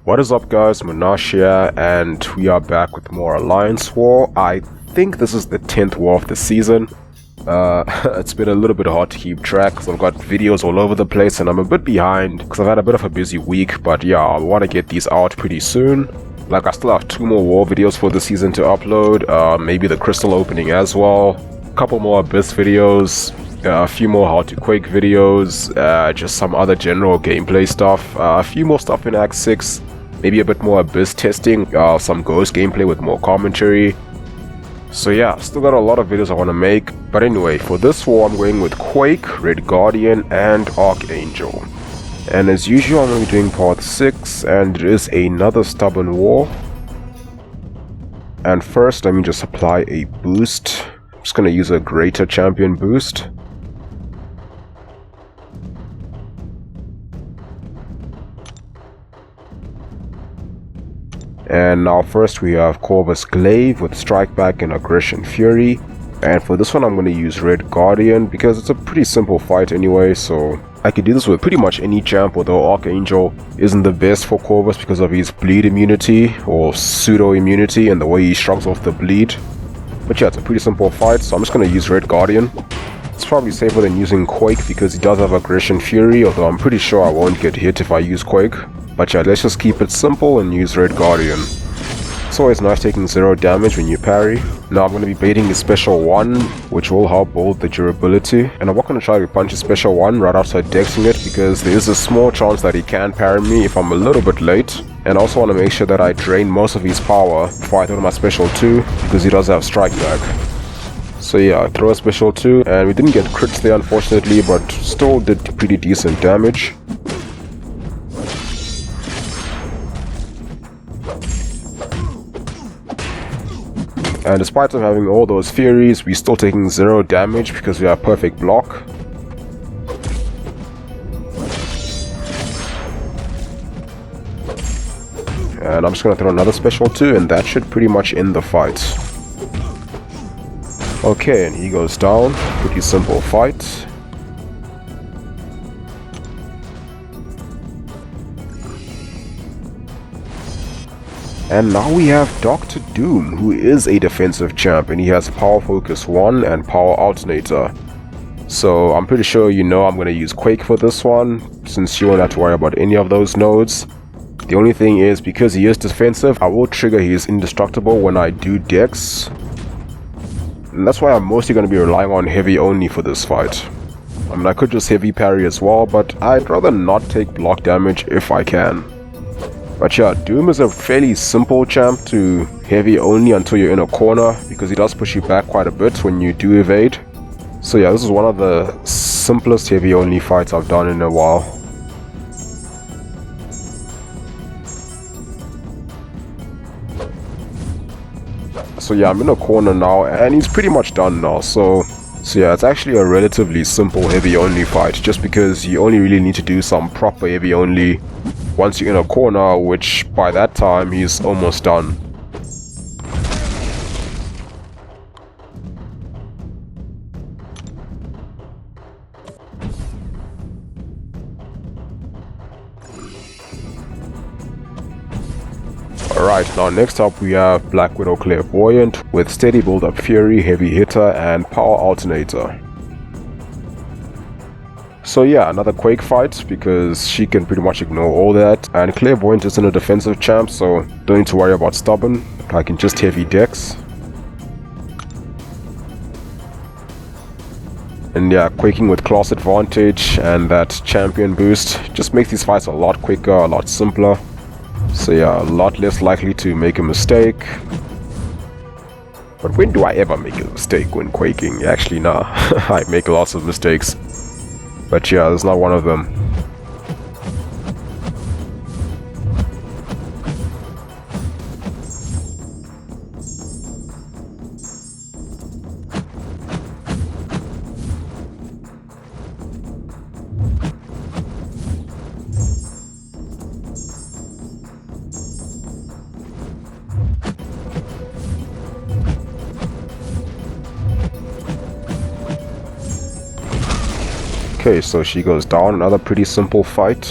What is up guys, Munash here, and we are back with more Alliance War. I think this is the 10th war of the season. It's been a little bit hard to keep track because I've got videos all over the place and I'm a bit behind because I've had a bit of a busy week, but yeah, I want to get these out pretty soon. Like, I still have 2 more war videos for the season to upload, maybe the crystal opening as well, a couple more Abyss videos, a few more how to Quake videos, just some other general gameplay stuff, a few more stuff in Act 6, maybe a bit more Abyss testing, some Ghost gameplay with more commentary. So yeah, still got a lot of videos I want to make, but anyway, for this war I'm going with Quake, Red Guardian and Archangel. And as usual I'm going to be doing part 6, and it is another stubborn war. And first let me just apply a boost. I'm just going to use a greater champion boost. And now first we have Corvus Glaive with Strike Back and Aggression Fury. And for this one I'm going to use Red Guardian because it's a pretty simple fight anyway, so I could do this with pretty much any champ, although Archangel isn't the best for Corvus because of his bleed immunity or pseudo immunity and the way he shrugs off the bleed. But yeah, it's a pretty simple fight, so I'm just going to use Red Guardian. It's probably safer than using Quake because he does have Aggression Fury, although I'm pretty sure I won't get hit if I use Quake. But yeah, let's just keep it simple and use Red Guardian. It's always nice taking 0 damage when you parry. Now I'm going to be baiting his special 1, which will help build the durability. And I'm not going to try to punch his special 1 right after dexing it because there is a small chance that he can parry me if I'm a little bit late. And I also want to make sure that I drain most of his power before I throw my special 2 because he does have Strike Back. So yeah, I throw a special 2 and we didn't get crits there unfortunately, but still did pretty decent damage. And despite of having all those furies, we're still taking 0 damage because we have perfect block. And I'm just going to throw another special 2 and that should pretty much end the fight. Okay, and he goes down. Pretty simple fight. And now we have Dr. Doom, who is a defensive champ, and he has Power Focus 1 and Power Alternator. So I'm pretty sure you know I'm going to use Quake for this one, since you won't have to worry about any of those nodes. The only thing is, because he is defensive, I will trigger his Indestructible when I do Dex. And that's why I'm mostly going to be relying on heavy only for this fight. I mean, I could just heavy parry as well, but I'd rather not take block damage if I can. But yeah, Doom is a fairly simple champ to heavy only until you're in a corner, because he does push you back quite a bit when you do evade. So yeah, this is one of the simplest heavy only fights I've done in a while. So yeah, I'm in a corner now and he's pretty much done now, so yeah, it's actually a relatively simple heavy only fight, just because you only really need to do some proper heavy only once you're in a corner, which by that time he's almost done. Alright, now next up we have Black Widow Clairvoyant with Steady Buildup Fury, Heavy Hitter and Power Alternator. So yeah, another Quake fight because she can pretty much ignore all that, and Clairvoyant isn't a defensive champ, so don't need to worry about stubborn. I can just heavy dex. And yeah, Quaking with class advantage and that champion boost just makes these fights a lot quicker, a lot simpler. So yeah, a lot less likely to make a mistake. But when do I ever make a mistake when Quaking? Actually, nah, I make lots of mistakes. But yeah, there's not one of them. Okay, so she goes down, another pretty simple fight.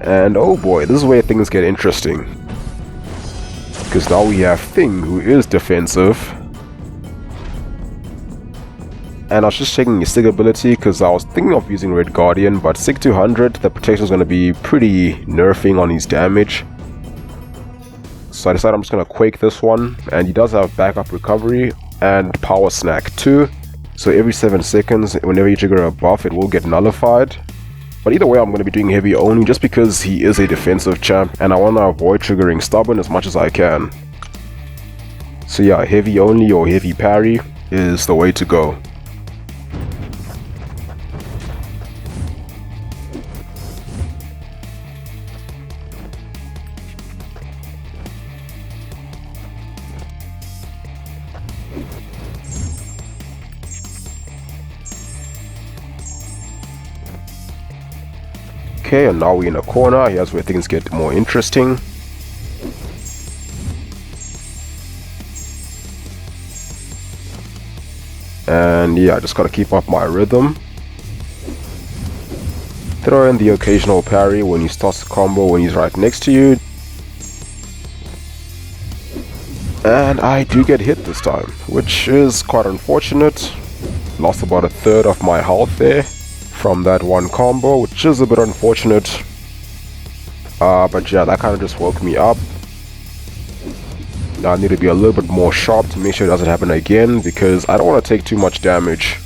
And oh boy, this is where things get interesting. Because now we have Thing, who is defensive. And I was just checking his Sig ability because I was thinking of using Red Guardian, but Sig 200, the protection is going to be pretty nerfing on his damage. So I decided I'm just going to Quake this one, and he does have backup recovery and power snack too. So every 7 seconds, whenever you trigger a buff, it will get nullified. But either way, I'm going to be doing heavy only just because he is a defensive champ, and I want to avoid triggering stubborn as much as I can. So yeah, heavy only or heavy parry is the way to go. Okay, and now we're in a corner. Here's where things get more interesting. And yeah, I just gotta keep up my rhythm. Throw in the occasional parry when he starts the combo when he's right next to you. And I do get hit this time, which is quite unfortunate. Lost about a third of my health there from that one combo, which is a bit unfortunate. But yeah, that kind of just woke me up. Now I need to be a little bit more sharp to make sure it doesn't happen again, because I don't want to take too much damage.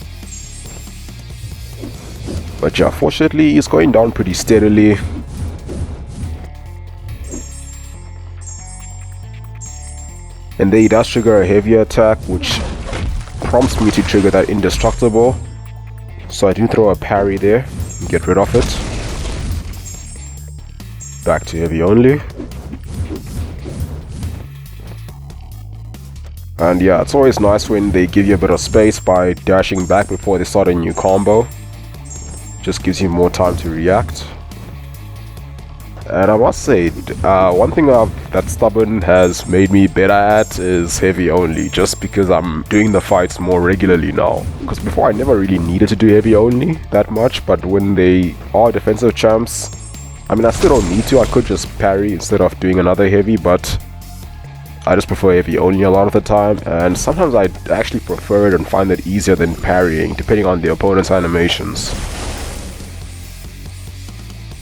But yeah, fortunately he's going down pretty steadily. And then he does trigger a heavier attack, which prompts me to trigger that indestructible. So I do throw a parry there and get rid of it. Back to heavy only. And yeah, it's always nice when they give you a bit of space by dashing back before they start a new combo. Just gives you more time to react. And I must say, one thing that Stubborn has made me better at is heavy only, just because I'm doing the fights more regularly now. Because before I never really needed to do heavy only that much, but when they are defensive champs, I mean I still don't need to, I could just parry instead of doing another heavy, but I just prefer heavy only a lot of the time, and sometimes I actually prefer it and find it easier than parrying, depending on the opponent's animations.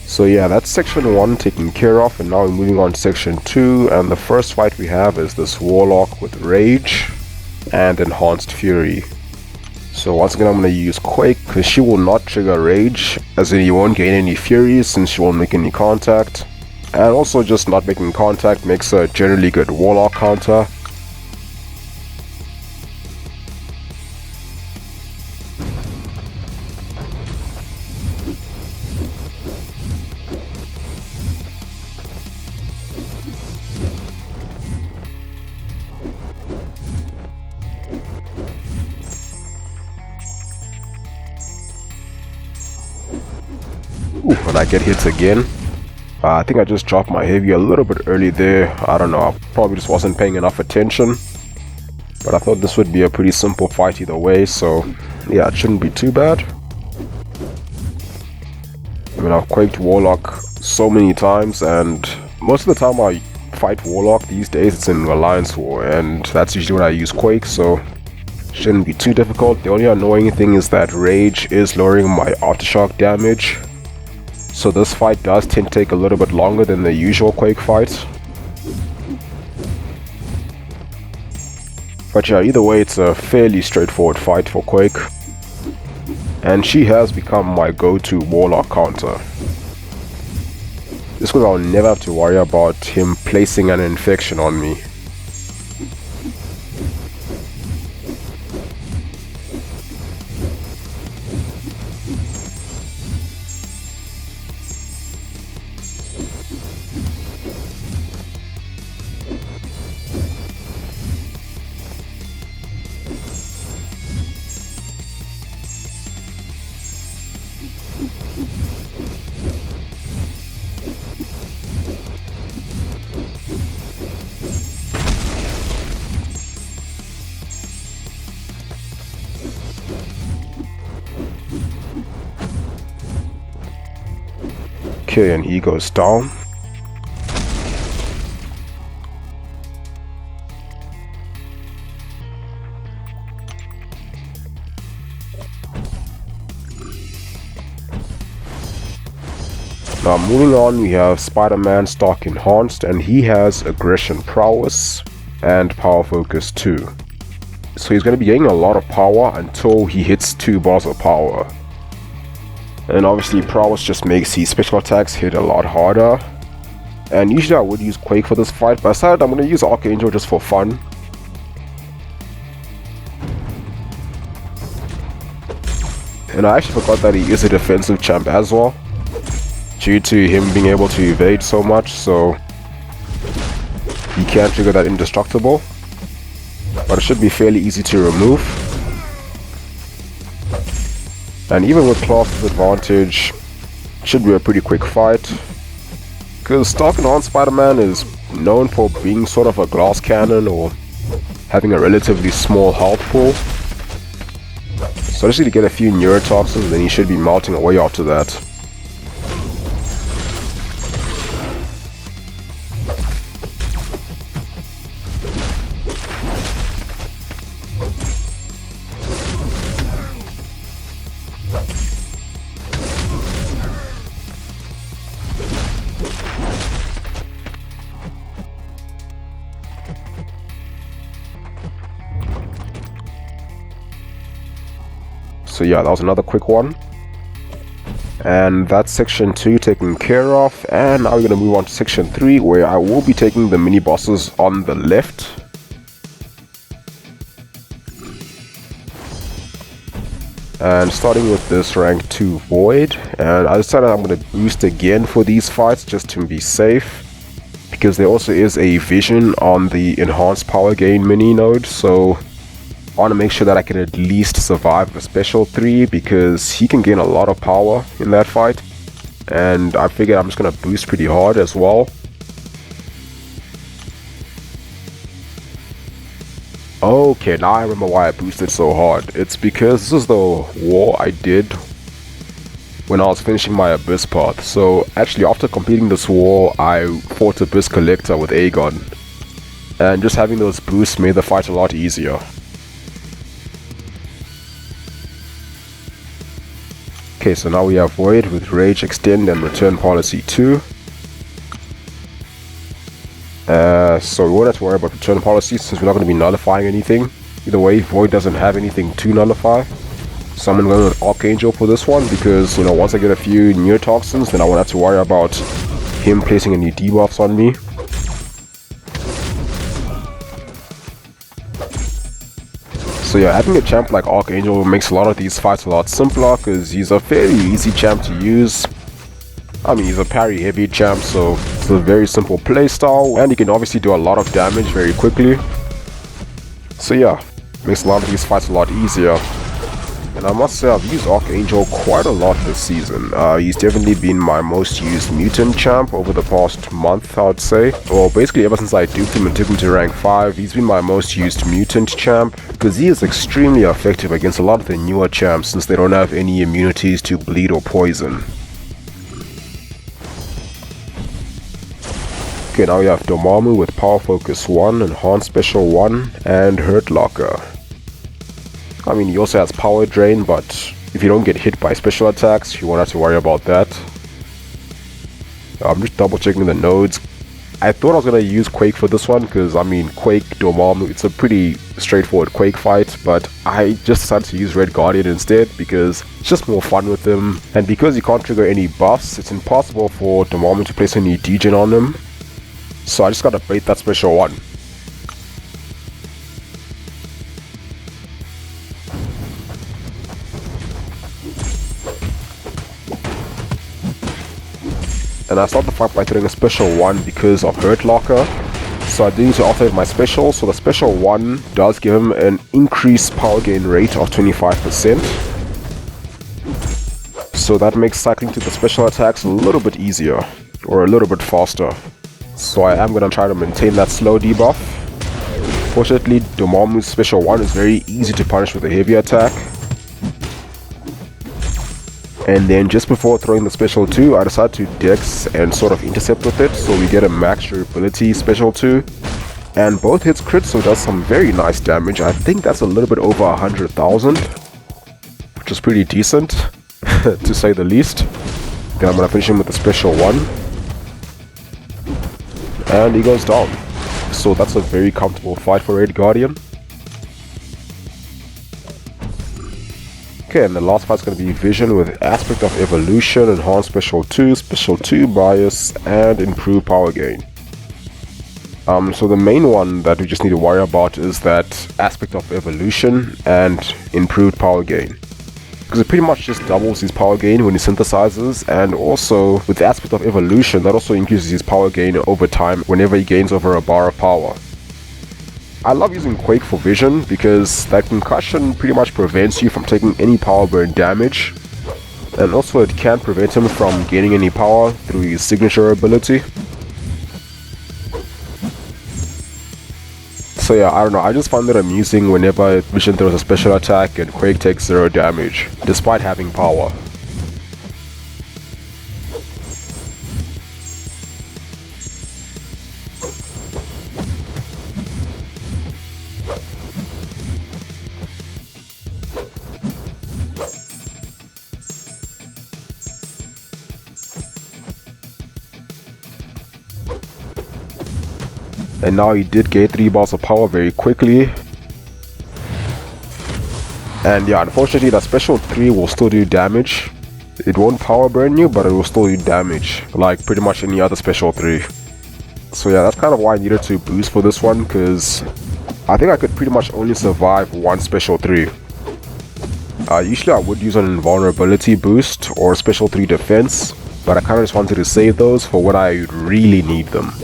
So yeah, that's section 1 taken care of, and now we're moving on to section 2, and the first fight we have is this Warlock with Rage and Enhanced Fury. So once again I'm going to use Quake, because she will not trigger Rage, as in you won't gain any Fury since she won't make any contact. And also just not making contact makes a generally good Warlock counter. Ooh, and I get hits again. I think I just dropped my heavy a little bit early there. I don't know, I probably just wasn't paying enough attention. But I thought this would be a pretty simple fight either way, so yeah, it shouldn't be too bad. I mean, I've Quaked Warlock so many times, and most of the time I fight Warlock these days, it's in Alliance War, and that's usually when I use Quake, so shouldn't be too difficult. The only annoying thing is that Rage is lowering my Aftershock damage. So this fight does tend to take a little bit longer than the usual Quake fight. But yeah, either way it's a fairly straightforward fight for Quake. And she has become my go-to Warlock counter. Just because I'll never have to worry about him placing an infection on me. Okay, and he goes down. Now moving on, we have SpiderMan stock enhanced, and he has aggression prowess and power focus too. So he's going to be getting a lot of power until he hits 2 bars of power. And obviously prowess just makes his special attacks hit a lot harder. And usually I would use Quake for this fight, but I decided I'm going to use Archangel just for fun. And I actually forgot that he is a defensive champ as well, due to him being able to evade so much, so he can trigger that indestructible. But it should be fairly easy to remove. And even with class advantage, it should be a pretty quick fight. Because stock enhanced Spider-Man is known for being sort of a glass cannon or having a relatively small health pool. So I just need to get a few neurotoxins, then he should be melting away after that. So yeah, that was another quick one. And that's section 2 taken care of, and now we're going to move on to section 3, where I will be taking the mini bosses on the left. And starting with this rank 2 Void, and I decided I'm going to boost again for these fights just to be safe, because there also is a vision on the enhanced power gain mini node, so I want to make sure that I can at least survive the special 3, because he can gain a lot of power in that fight, and I figured I'm just going to boost pretty hard as well. Okay, now I remember why I boosted so hard. It's because this is the war I did when I was finishing my Abyss path. So actually after completing this war, I fought Abyss Collector with Aegon, and just having those boosts made the fight a lot easier. Okay, so now we have Void with Rage Extend and Return Policy 2. So we won't have to worry about Return Policy since we're not going to be nullifying anything. Either way, Void doesn't have anything to nullify. So I'm going to go with Archangel for this one because, you know, once I get a few neurotoxins, then I won't have to worry about him placing any debuffs on me. So yeah, having a champ like Archangel makes a lot of these fights a lot simpler because he's a fairly easy champ to use. I mean, he's a parry heavy champ, so it's a very simple playstyle, and he can obviously do a lot of damage very quickly. So yeah, makes a lot of these fights a lot easier. And I must say I've used Archangel quite a lot this season. He's definitely been my most used mutant champ over the past month, I would say. Well, basically ever since I duped him and took him to rank 5, he's been my most used mutant champ, because he is extremely effective against a lot of the newer champs since they don't have any immunities to bleed or poison. Okay, now we have Dormammu with Power Focus 1, Enhanced Special 1, and Hurt Locker. I mean, he also has Power Drain, but if you don't get hit by special attacks, you won't have to worry about that. I'm just double checking the nodes. I thought I was going to use Quake for this one, because I mean, Quake, Dormammu, it's a pretty straightforward Quake fight, but I just decided to use Red Guardian instead, because it's just more fun with him. And because he can't trigger any buffs, it's impossible for Dormammu to place any degen on him. So I just gotta bait that special 1. And I start the fight by throwing a special 1 because of Hurt Locker. So I do need to activate my special, so the special 1 does give him an increased power gain rate of 25%. So that makes cycling to the special attacks a little bit easier, or a little bit faster. So I am going to try to maintain that slow debuff. Fortunately, Dormammu's special 1 is very easy to punish with a heavy attack. And then just before throwing the special 2, I decided to dex and sort of intercept with it, so we get a max durability special 2. And both hits crit, so it does some very nice damage. I think that's a little bit over 100,000, which is pretty decent, to say the least. Then I'm gonna finish him with the special 1. And he goes down. So that's a very comfortable fight for Red Guardian. Okay, and the last fight's going to be Vision with Aspect of Evolution, Enhanced Special 2 Bias, and Improved Power Gain. So the main one that we just need to worry about is that Aspect of Evolution and Improved Power Gain. Because it pretty much just doubles his power gain when he synthesizes, and also with the Aspect of Evolution, that also increases his power gain over time whenever he gains over a bar of power. I love using Quake for Vision because that concussion pretty much prevents you from taking any power burn damage, and also it can't prevent him from gaining any power through his signature ability. So yeah, I don't know, I just find that amusing whenever Vision throws a special attack and Quake takes 0 damage, despite having power. And now he did get 3 bars of power very quickly. And yeah, unfortunately that special 3 will still do damage. It won't power burn you, but it will still do damage, like pretty much any other special 3. So yeah, that's kind of why I needed to boost for this one, because I think I could pretty much only survive 1 special 3. Usually I would use an invulnerability boost or a special 3 defense, but I kind of just wanted to save those for when I really need them.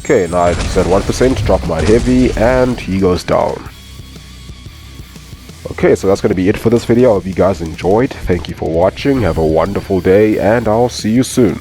Okay, now I just at 1%, drop my heavy, and he goes down. Okay, so that's going to be it for this video. I hope you guys enjoyed. Thank you for watching, have a wonderful day, and I'll see you soon.